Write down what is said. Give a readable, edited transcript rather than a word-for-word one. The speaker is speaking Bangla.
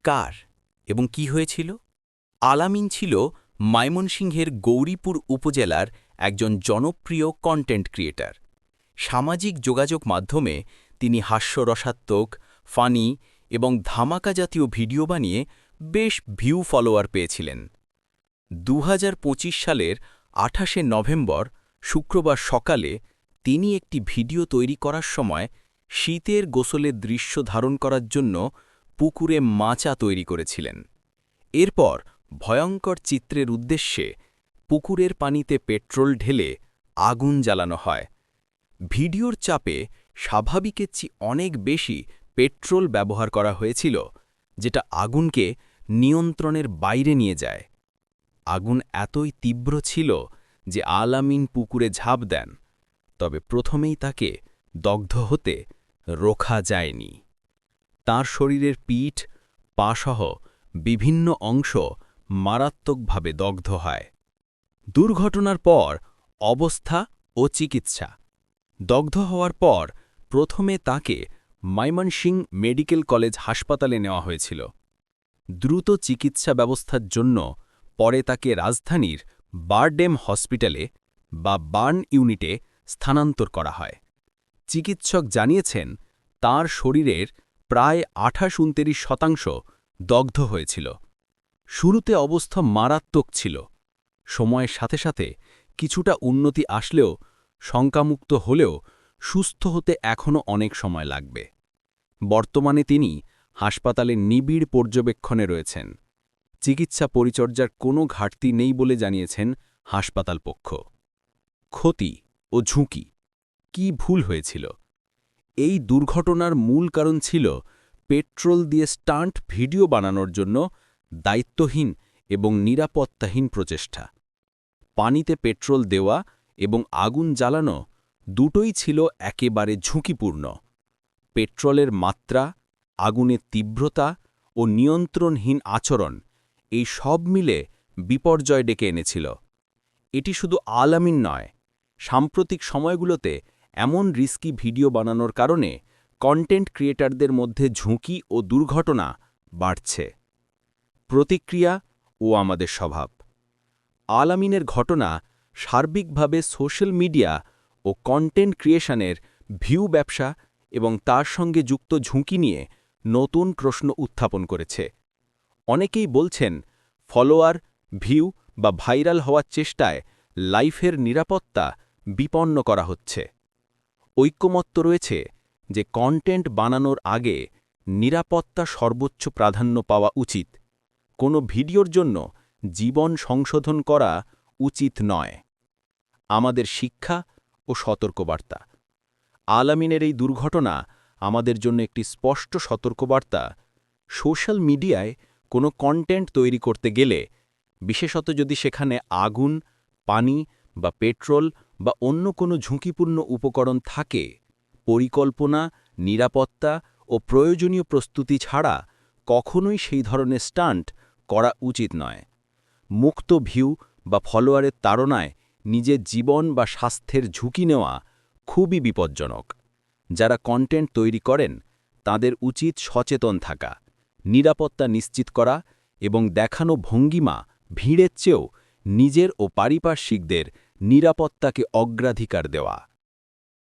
কার এবং কি হয়েছিল? আলামিন ছিল ময়মনসিংহের গৌরীপুর উপজেলার একজন জনপ্রিয় কন্টেন্ট ক্রিয়েটর। সামাজিক যোগাযোগ মাধ্যমে তিনি হাস্যরসাত্মক, ফানি এবং ধামাকা জাতীয় ভিডিও বানিয়ে বেশ ভিউ ফলোয়ার পেয়েছিলেন। ২০২৫ সালের ২৮শে নভেম্বর শুক্রবার সকালে তিনি একটি ভিডিও তৈরি করার সময় শীতের গোসলের দৃশ্য ধারণ করার জন্য পুকুরে মাচা তৈরি করেছিলেন। এরপর ভয়ঙ্কর চিত্রের উদ্দেশ্যে পুকুরের পানিতে পেট্রোল ঢেলে আগুন জ্বালানো হয়। ভিডিওর চাপে স্বাভাবিকের চেয়ে অনেক বেশি পেট্রোল ব্যবহার করা হয়েছিল, যেটা আগুনকে নিয়ন্ত্রণের বাইরে নিয়ে যায়। আগুন এতই তীব্র ছিল যে আলামিন পুকুরে ঝাঁপ দেন, তবে প্রথমেই তাকে দগ্ধ হতে রোখা যায়নি। তাঁর শরীরের পিঠ, পা-সহ বিভিন্ন অংশ মারাত্মকভাবে দগ্ধ হয়। দুর্ঘটনার পর অবস্থা ও চিকিৎসা। দগ্ধ হওয়ার পর প্রথমে তাকে ময়মনসিংহ মেডিকেল কলেজ হাসপাতালে নেওয়া হয়েছিল। দ্রুত চিকিৎসা ব্যবস্থার জন্য পরে তাকে রাজধানীর বারডেম হসপিটালে বা বার্ন ইউনিটে স্থানান্তর করা হয়। চিকিৎসক জানিয়েছেন তাঁর শরীরের প্রায় ২৮-২৯% দগ্ধ হয়েছিল। শুরুতে অবস্থা মারাত্মক ছিল। সময়ের সাথে সাথে কিছুটা উন্নতি আসলেও শঙ্কামুক্ত হলেও সুস্থ হতে এখনও অনেক সময় লাগবে। বর্তমানে তিনি হাসপাতালে নিবিড় পর্যবেক্ষণে রয়েছেন। চিকিৎসা পরিচর্যার কোনো ঘাটতি নেই বলে জানিয়েছেন হাসপাতাল পক্ষ। ক্ষতি ও ঝুঁকি। কি ভুল হয়েছিল? এই দুর্ঘটনার মূল কারণ ছিল পেট্রোল দিয়ে স্টান্ট ভিডিও বানানোর জন্য দায়িত্বহীন এবং নিরাপত্তাহীন প্রচেষ্টা। পানিতে পেট্রোল দেওয়া এবং আগুন জ্বালানো দুটোই ছিল একেবারে ঝুঁকিপূর্ণ। পেট্রোলের মাত্রা, আগুনের তীব্রতা ও নিয়ন্ত্রণহীন আচরণ, এই সব মিলে বিপর্যয় ডেকে এনেছিল। এটি শুধু আলামিন নয়, সাম্প্রতিক সময়গুলোতে এমন রিস্কি ভিডিও বানানোর কারণে কন্টেন্ট ক্রিয়েটরদের মধ্যে ঝুঁকি ও দুর্ঘটনা বাড়ছে। প্রতিক্রিয়া ও আমাদের স্বভাব। আলামিনের ঘটনা সার্বিকভাবে সোশ্যাল মিডিয়া ও কন্টেন্ট ক্রিয়েশনের ভিউ ব্যবসা এবং তার সঙ্গে যুক্ত ঝুঁকি নিয়ে নতুন প্রশ্ন উত্থাপন করেছে। অনেকেই বলছেন ফলোয়ার, ভিউ বা ভাইরাল হওয়ার চেষ্টায় লাইফের নিরাপত্তা বিপন্ন করা হচ্ছে। ঐকমত্য রয়েছে যে কন্টেন্ট বানানোর আগে নিরাপত্তা সর্বোচ্চ প্রাধান্য পাওয়া উচিত। কোনো ভিডিওর জন্য জীবন সংশোধন করা উচিত নয়। আমাদের শিক্ষা ও সতর্কবার্তা। আলামিনের এই দুর্ঘটনা আমাদের জন্য একটি স্পষ্ট সতর্কবার্তা। সোশ্যাল মিডিয়ায় কোনো কন্টেন্ট তৈরি করতে গেলে, বিশেষত যদি সেখানে আগুন, পানি বা পেট্রোল বা অন্য কোনো ঝুঁকিপূর্ণ উপকরণ থাকে, পরিকল্পনা, নিরাপত্তা ও প্রয়োজনীয় প্রস্তুতি ছাড়া কখনোই সেই ধরনের স্টান্ট করা উচিত নয়। মুক্ত ভিউ বা ফলোয়ারের তাড়নায় নিজের জীবন বা স্বাস্থ্যের ঝুঁকি নেওয়া খুবই বিপজ্জনক। যারা কন্টেন্ট তৈরি করেন তাদের উচিত সচেতন থাকা, নিরাপত্তা নিশ্চিত করা এবং দেখানো ভঙ্গিমা ভিড়ের চেয়েও নিজের ও পারিপার্শ্বিকদের নিরাপত্তাকে অগ্রাধিকার দেওয়া।